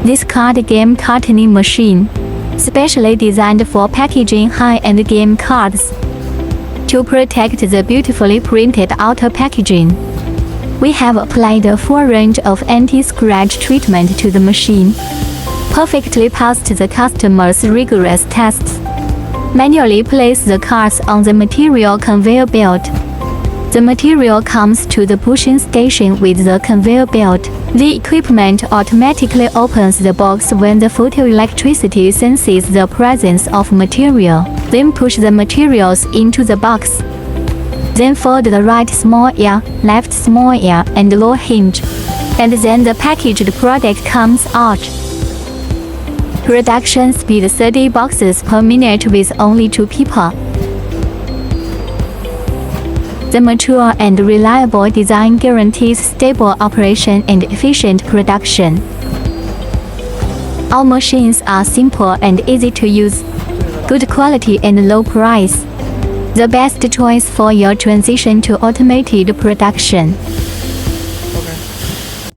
This card game cartoning machine, specially designed for packaging high-end game cards. To protect the beautifully printed outer packaging, we have applied a full range of anti-scratch treatment to the machine, perfectly passed the customer's rigorous tests. Manually place the cards on the material conveyor belt. The material comes to the pushing station with the conveyor belt. The equipment automatically opens the box when the photoelectricity senses the presence of material. Then push the materials into the box. Then fold the right small ear, left small ear, and lower hinge. And then the packaged product comes out. Production speed 30 boxes per minute with only 2 people. The mature and reliable design guarantees stable operation and efficient production. Our machines are simple and easy to use, good quality and low price. The best choice for your transition to automated production.